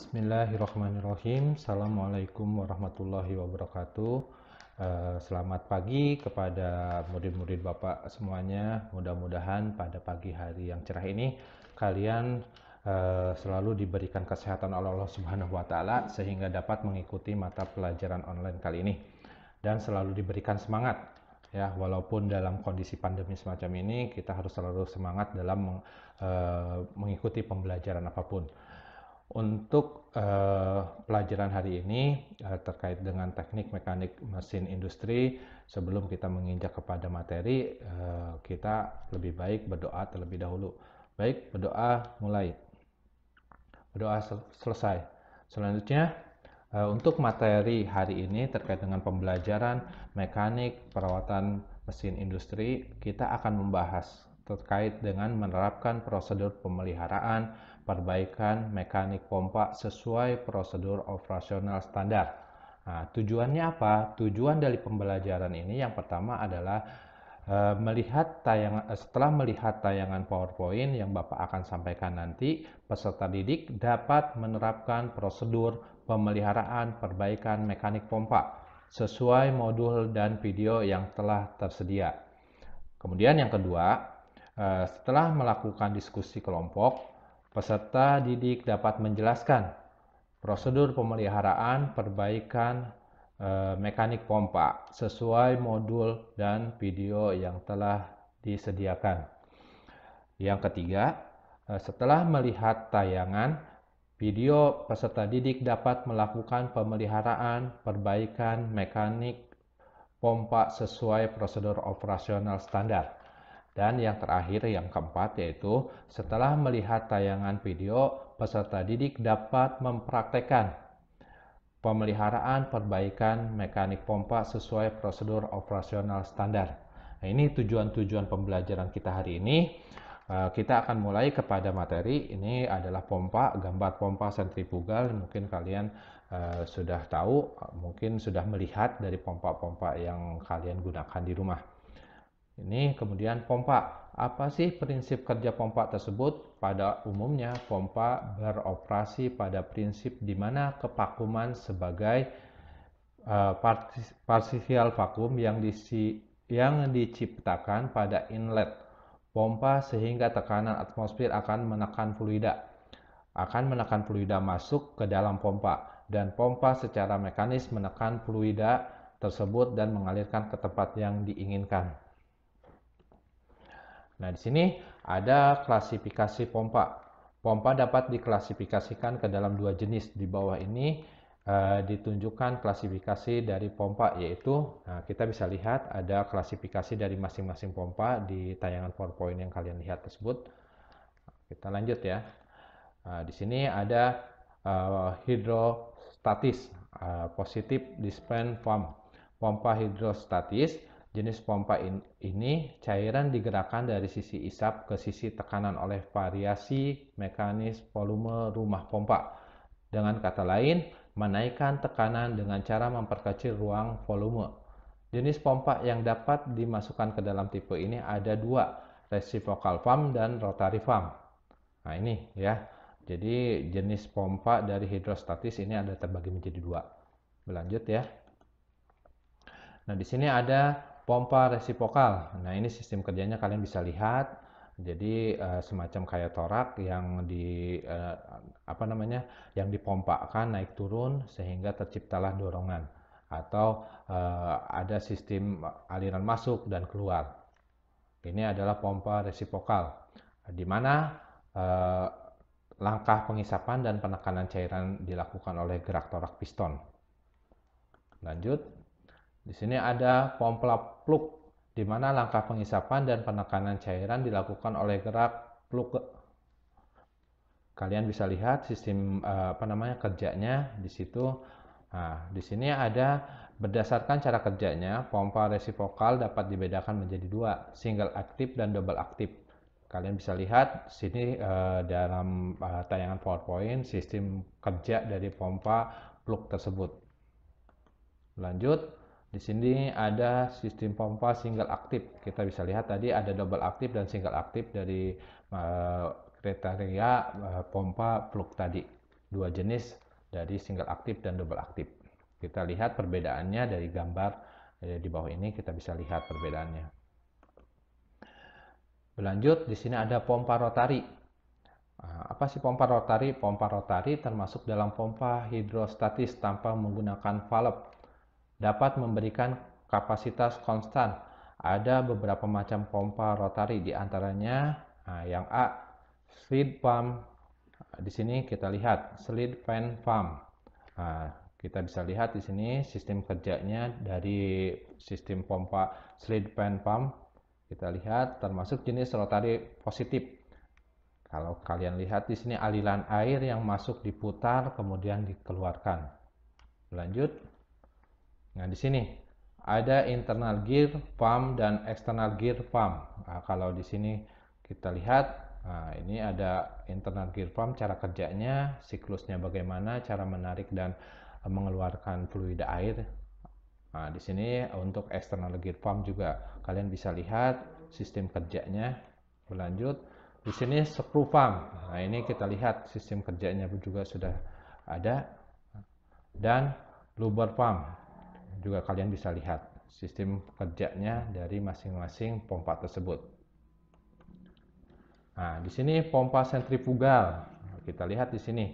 Bismillahirrahmanirrahim. Assalamualaikum warahmatullahi wabarakatuh. Selamat pagi kepada murid-murid Bapak semuanya. Mudah-mudahan pada pagi hari yang cerah ini kalian selalu diberikan kesehatan oleh Allah Subhanahu wa Ta'ala sehingga dapat mengikuti mata pelajaran online kali ini dan selalu diberikan semangat. Ya, walaupun dalam kondisi pandemi semacam ini kita harus selalu semangat dalam mengikuti pembelajaran apapun. Untuk pelajaran hari ini terkait dengan teknik mekanik mesin industri, sebelum kita menginjak kepada materi, kita lebih baik berdoa terlebih dahulu. Baik, berdoa mulai. Berdoa selesai. Selanjutnya, untuk materi hari ini terkait dengan pembelajaran mekanik perawatan mesin industri, kita akan membahas terkait dengan menerapkan prosedur pemeliharaan perbaikan mekanik pompa sesuai prosedur operasional standar. Nah, tujuannya apa? Tujuan dari pembelajaran ini yang pertama adalah setelah melihat tayangan PowerPoint yang Bapak akan sampaikan nanti, peserta didik dapat menerapkan prosedur pemeliharaan perbaikan mekanik pompa sesuai modul dan video yang telah tersedia. Kemudian yang kedua, setelah melakukan diskusi kelompok, peserta didik dapat menjelaskan prosedur pemeliharaan perbaikan mekanik pompa sesuai modul dan video yang telah disediakan. Yang ketiga, setelah melihat tayangan video, peserta didik dapat melakukan pemeliharaan perbaikan mekanik pompa sesuai prosedur operasional standar. Dan yang terakhir, yang keempat, yaitu setelah melihat tayangan video, peserta didik dapat mempraktekkan pemeliharaan perbaikan mekanik pompa sesuai prosedur operasional standar. Nah, ini tujuan-tujuan pembelajaran kita hari ini. Kita akan mulai kepada materi. Ini adalah pompa, gambar pompa sentrifugal. Mungkin kalian sudah tahu, mungkin sudah melihat dari pompa-pompa yang kalian gunakan di rumah. Ini kemudian pompa. Apa sih prinsip kerja pompa tersebut? Pada umumnya pompa beroperasi pada prinsip di mana kevakuman sebagai partial vakum yang diciptakan pada inlet pompa sehingga tekanan atmosfer akan menekan fluida masuk ke dalam pompa, dan pompa secara mekanis menekan fluida tersebut dan mengalirkan ke tempat yang diinginkan. Nah, di sini ada klasifikasi pompa. Pompa dapat diklasifikasikan ke dalam dua jenis. Di bawah ini ditunjukkan klasifikasi dari pompa, yaitu kita bisa lihat ada klasifikasi dari masing-masing pompa di tayangan PowerPoint yang kalian lihat tersebut. Kita lanjut ya. Di sini ada hidrostatis, positive dispense pump. Pompa hidrostatis, jenis pompa ini cairan digerakkan dari sisi isap ke sisi tekanan oleh variasi mekanis volume rumah pompa. Dengan kata lain, menaikkan tekanan dengan cara memperkecil ruang volume. Jenis pompa yang dapat dimasukkan ke dalam tipe ini ada dua, reciprocal pump dan rotary pump. Nah, ini ya. Jadi jenis pompa dari hidrostatis ini ada terbagi menjadi dua. Berlanjut ya. Nah, di sini ada pompa resipokal. Nah, ini sistem kerjanya kalian bisa lihat. Jadi semacam kayak torak yang yang dipompakan naik turun sehingga terciptalah dorongan, atau ada sistem aliran masuk dan keluar. Ini adalah pompa resipokal, di mana langkah pengisapan dan penekanan cairan dilakukan oleh gerak torak piston. Lanjut. Di sini ada pompa plug, di mana langkah pengisapan dan penekanan cairan dilakukan oleh gerak plug. Kalian bisa lihat sistem kerjanya di situ. Nah, di sini ada berdasarkan cara kerjanya, pompa resipokal dapat dibedakan menjadi dua, single aktif dan double aktif. Kalian bisa lihat sini dalam tayangan PowerPoint sistem kerja dari pompa plug tersebut. Lanjut. Di sini ada sistem pompa single aktif. Kita bisa lihat tadi ada double aktif dan single aktif dari kriteria pompa plug tadi. dua jenis dari single aktif dan double aktif. Kita lihat perbedaannya dari gambar di bawah ini, kita bisa lihat perbedaannya. Berlanjut, di sini ada pompa rotari. Apa sih pompa rotari? Pompa rotari termasuk dalam pompa hidrostatis tanpa menggunakan valve. Dapat memberikan kapasitas konstan. Ada beberapa macam pompa rotari, di antaranya yang A, slide pump. Di sini kita lihat slide fan pump. Kita bisa lihat di sini sistem kerjanya dari sistem pompa slide fan pump. Kita lihat termasuk jenis rotari positif. Kalau kalian lihat di sini aliran air yang masuk diputar kemudian dikeluarkan. Lanjut. Nah, di sini ada internal gear pump dan external gear pump. Kalau di sini kita lihat, ini ada internal gear pump, cara kerjanya, siklusnya bagaimana, cara menarik dan mengeluarkan fluida air. Di sini untuk external gear pump juga kalian bisa lihat sistem kerjanya. Berlanjut, di sini screw pump. Nah, ini kita lihat sistem kerjanya juga sudah ada. Dan lubber pump juga kalian bisa lihat sistem kerjanya dari masing-masing pompa tersebut. Nah, di sini pompa sentrifugal. Kita lihat di sini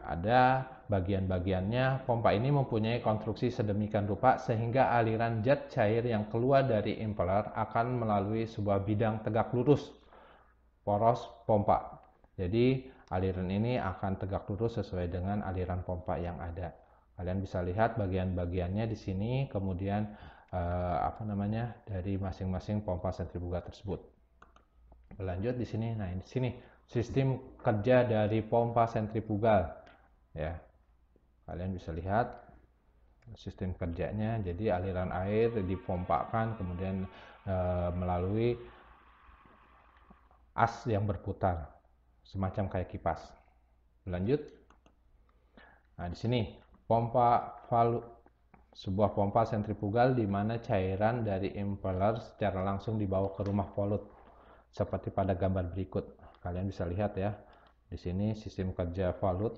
ada bagian-bagiannya. Pompa ini mempunyai konstruksi sedemikian rupa sehingga aliran zat cair yang keluar dari impeller akan melalui sebuah bidang tegak lurus poros pompa. Jadi aliran ini akan tegak lurus sesuai dengan aliran pompa yang ada. Kalian bisa lihat bagian-bagiannya di sini, kemudian dari masing-masing pompa sentrifugal tersebut. Berlanjut di sini. Nah, di sini sistem kerja dari pompa sentrifugal. Ya, kalian bisa lihat sistem kerjanya. Jadi aliran air dipompakan kemudian melalui as yang berputar, semacam kayak kipas. Berlanjut. Nah, di sini pompa valve, sebuah pompa sentrifugal di mana cairan dari impeller secara langsung dibawa ke rumah volut seperti pada gambar berikut. Kalian bisa lihat ya. Di sini sistem kerja volut.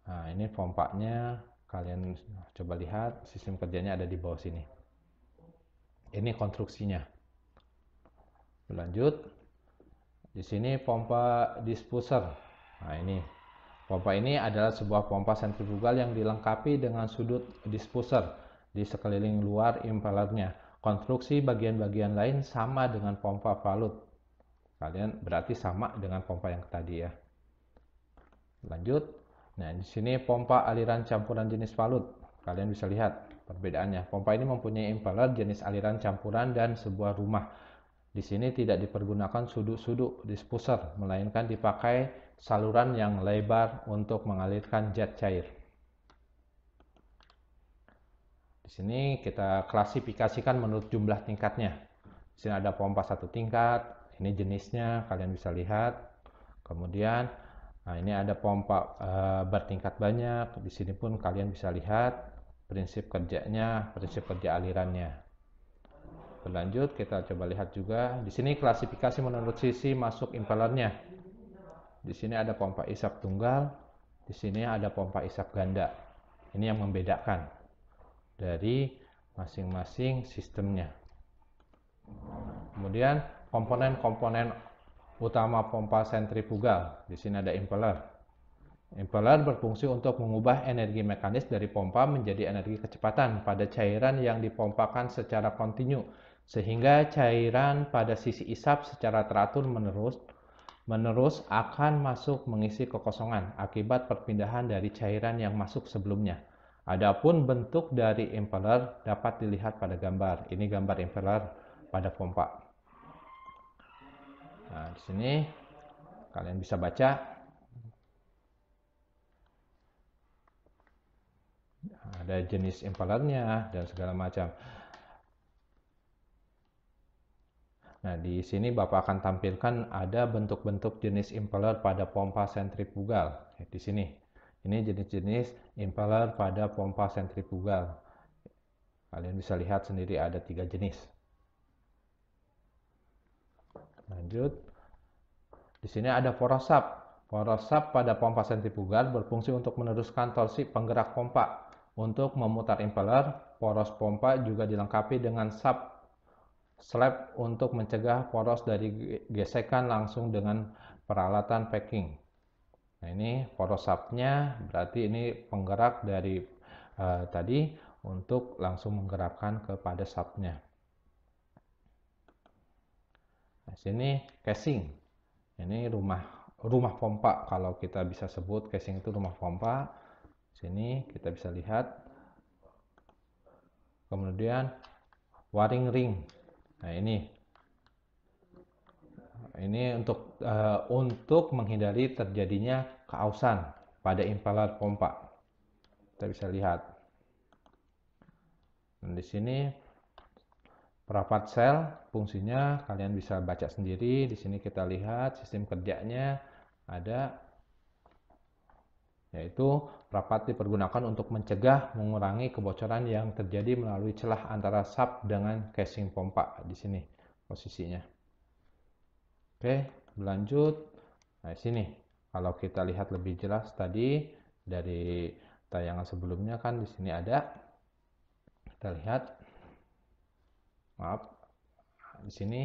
Nah, ini pompanya. Kalian coba lihat sistem kerjanya ada di bawah sini. Ini konstruksinya. Berlanjut. Di sini pompa diffuser. Nah, ini pompa ini adalah sebuah pompa sentrifugal yang dilengkapi dengan sudut diffuser di sekeliling luar impellernya. Konstruksi bagian-bagian lain sama dengan pompa valve. Kalian berarti sama dengan pompa yang tadi ya. Lanjut. Nah, di sini pompa aliran campuran jenis valve. Kalian bisa lihat perbedaannya. Pompa ini mempunyai impeller jenis aliran campuran dan sebuah rumah. Di sini tidak dipergunakan sudut-sudut diffuser, melainkan dipakai saluran yang lebar untuk mengalirkan zat cair. Di sini kita klasifikasikan menurut jumlah tingkatnya. Di sini ada pompa satu tingkat, ini jenisnya kalian bisa lihat. Kemudian, ini ada pompa bertingkat banyak. Di sini pun kalian bisa lihat prinsip kerjanya, prinsip kerja alirannya. Berlanjut, kita coba lihat juga. Di sini klasifikasi menurut sisi masuk impellernya. Di sini ada pompa isap tunggal, di sini ada pompa isap ganda. Ini yang membedakan dari masing-masing sistemnya. Kemudian komponen-komponen utama pompa sentrifugal. Di sini ada impeller. Impeller berfungsi untuk mengubah energi mekanis dari pompa menjadi energi kecepatan pada cairan yang dipompakan secara kontinu, sehingga cairan pada sisi isap secara teratur menerus akan masuk mengisi kekosongan akibat perpindahan dari cairan yang masuk sebelumnya. Adapun bentuk dari impeller dapat dilihat pada gambar. Ini gambar impeller pada pompa. Nah, di sini kalian bisa baca. Ada jenis impellernya dan segala macam. Nah, di sini Bapak akan tampilkan ada bentuk-bentuk jenis impeller pada pompa sentrifugal. Di sini. Ini jenis-jenis impeller pada pompa sentrifugal. Kalian bisa lihat sendiri ada 3 jenis. Lanjut. Di sini ada forosap. Poros sub pada pompa sentrifugal berfungsi untuk meneruskan torsi penggerak pompa. Untuk memutar impeller, poros pompa juga dilengkapi dengan sub slab untuk mencegah poros dari gesekan langsung dengan peralatan packing. Nah, ini poros subnya, berarti ini penggerak dari tadi untuk langsung menggerakkan kepada subnya. Nah, sini casing. Ini rumah pompa, kalau kita bisa sebut casing itu rumah pompa. Sini kita bisa lihat. Kemudian wiring ring. Nah, ini untuk menghindari terjadinya keausan pada impeller pompa. Kita bisa lihat. Dan di sini perapat sel, fungsinya kalian bisa baca sendiri. Di sini kita lihat sistem kerjanya ada, yaitu perapat dipergunakan untuk mencegah mengurangi kebocoran yang terjadi melalui celah antara sub dengan casing pompa. Di sini posisinya. Oke, berlanjut. Nah, di sini kalau kita lihat lebih jelas tadi dari tayangan sebelumnya kan di sini ada. Kita lihat. Maaf, di sini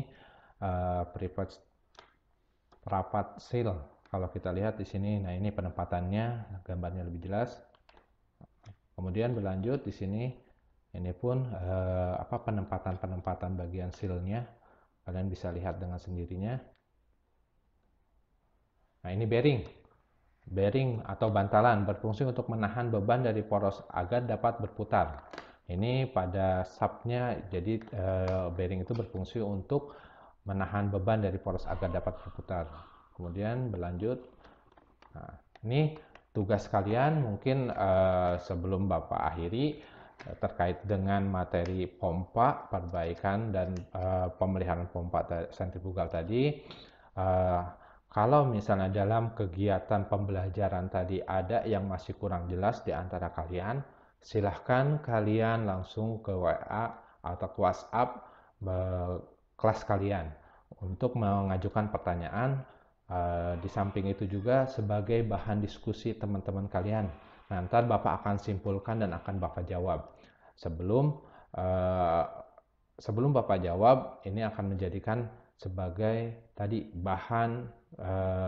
perapat seal. Kalau kita lihat di sini, nah ini penempatannya, gambarnya lebih jelas. Kemudian berlanjut di sini, ini pun penempatan bagian sealnya, kalian bisa lihat dengan sendirinya. Nah, ini bearing atau bantalan berfungsi untuk menahan beban dari poros agar dapat berputar. Ini pada subnya, jadi bearing itu berfungsi untuk menahan beban dari poros agar dapat berputar. Kemudian berlanjut. Nah, ini tugas kalian mungkin sebelum Bapak akhiri terkait dengan materi pompa, perbaikan dan pemeliharaan pompa sentrifugal tadi. Kalau misalnya dalam kegiatan pembelajaran tadi ada yang masih kurang jelas di antara kalian, silahkan kalian langsung ke WA atau ke WhatsApp kelas kalian untuk mengajukan pertanyaan. Di samping itu juga sebagai bahan diskusi teman-teman kalian. Nah, ntar Bapak akan simpulkan dan akan Bapak jawab. Sebelum Bapak jawab, ini akan menjadikan sebagai tadi bahan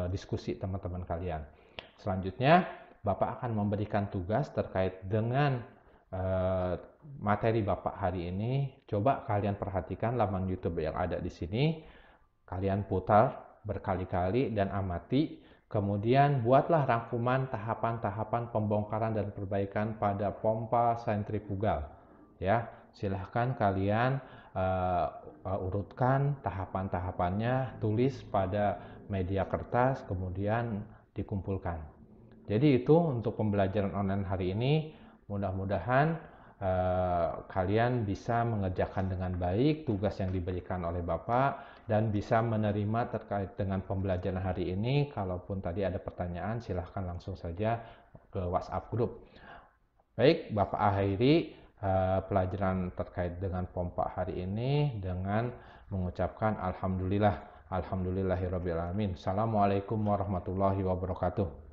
diskusi teman-teman kalian. Selanjutnya, Bapak akan memberikan tugas terkait dengan materi Bapak hari ini. Coba kalian perhatikan laman YouTube yang ada di sini. Kalian putar berkali-kali dan amati. Kemudian buatlah rangkuman tahapan-tahapan pembongkaran dan perbaikan pada pompa sentrifugal. Ya, silahkan kalian urutkan tahapan-tahapannya, tulis pada media kertas, kemudian dikumpulkan. Jadi itu untuk pembelajaran online hari ini. Mudah-mudahan kalian bisa mengerjakan dengan baik tugas yang diberikan oleh Bapak dan bisa menerima terkait dengan pembelajaran hari ini. Kalaupun tadi ada pertanyaan, silahkan langsung saja ke WhatsApp grup. Baik, Bapak akhiri pelajaran terkait dengan pompa hari ini dengan mengucapkan Alhamdulillah. Alhamdulillahirrabbilalamin. Assalamualaikum warahmatullahi wabarakatuh.